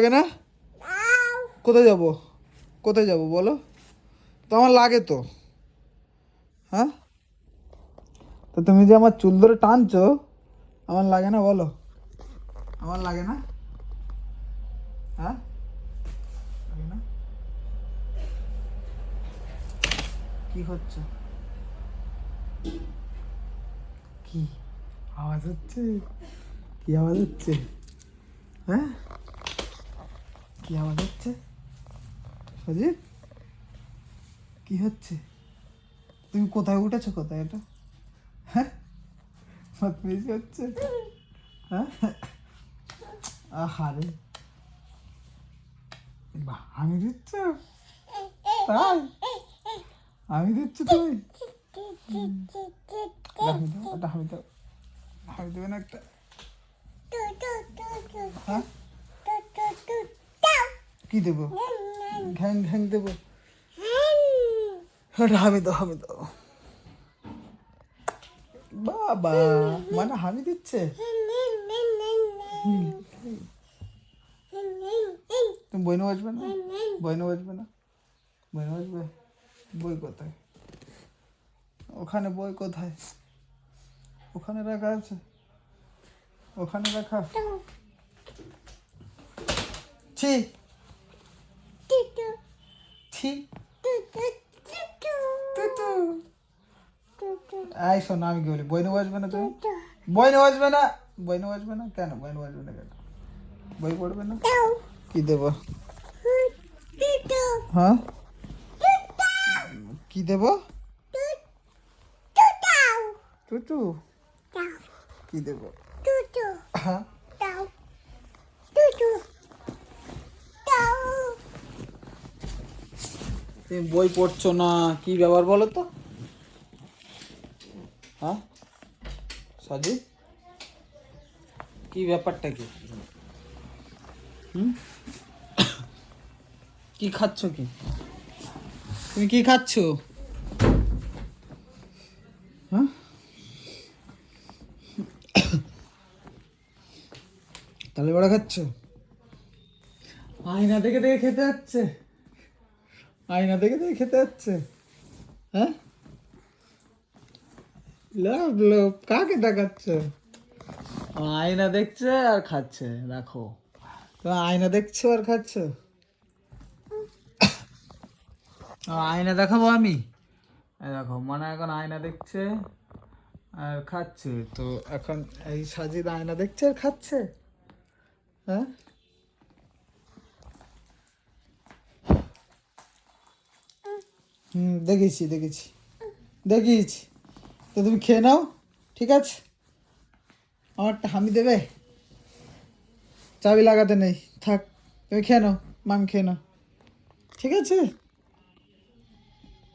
লাগে না? কোথায় যাব? কোথায় যাব বলো তো? আমার লাগে তো। হ্যাঁ, তো তুমি যে আমার চুল ধরে টানছো, আমার লাগে না বলো? আমার লাগে না? হ্যাঁ, লাগে না? কি হচ্ছে? কি আওয়াজ হচ্ছে? কি আওয়াজ হচ্ছে? হ্যাঁ, কি আওয়াজ হচ্ছে সজিত? কি হচ্ছে? তুমি কোথায় উঠেছো? কোথায় এটা? হ্যাঁ, বদমাইশি হচ্ছে? হ্যাঁ, আহারে, বাহ, আমি দিচ্ছ? তাই আমি দিচ্ছি? তুমি হামি দাও, ওটা হামি দাও। হামি দেবে না একটা? হ্যাঁ, কি দেবো? ঘ্যাং ঘ্যাং দেবো? ওটা হামি দাও, হামি দাও। বাবা, মানে হামি দিচ্ছে? তুমি বই নিয়ে আসবে না? বই নিয়ে আসবে না? বই নিয়ে আসবে? বই কোথায়? ওখানে বই কোথায়? ওখানে রাখা আছে, ওখানে রাখা। ছি ছি, এই শোনো, আমি কি বলি, বই নিয়ে আসবে না তুমি? বই নিয়ে আসবে না? বই নিয়ে আসবে না কেন? বই নিয়ে আসবে না কেন? বই পড়বে না? কি দেবো? হ্যাঁ, কি দেবো? টুটু? কি দেবো? হ্যাঁ, তুমি বই পড়ছো না, কি ব্যাপার বলো তো? হ্যাঁ সাজি, কি ব্যাপারটা কি? হুম, কি খাচ্ছ? কি তুমি কি খাচ্ছ? হ্যাঁ, তালে বড়া খাচ্ছ? আয়না দেখে দেখে খেতে হচ্ছে? আয়না দেখে দেখে খেতে হচ্ছে? হ্যাঁ, লোভ লোভ কাকে দেখাচ্ছ? আয়না দেখছে আর খাচ্ছে, দেখো তো, আয়না দেখছো আর খাচ্ছ? আয়না দেখাবো আমি? এই দেখো, মানে এখন আয়না দেখছে আর খাচ্ছে, তো এখন এই সাজিদ আয়না দেখছে আর খাচ্ছে? হ্যাঁ, দেখেছি দেখেছি দেখিয়েছি। তো তুমি খেয়ে নাও, ঠিক আছে? আমারটা হামি দেবে? চাবি লাগাতে নেই, থাক। তুমি খেয়ে নাও, মাম খেয়ে নাও, ঠিক আছে?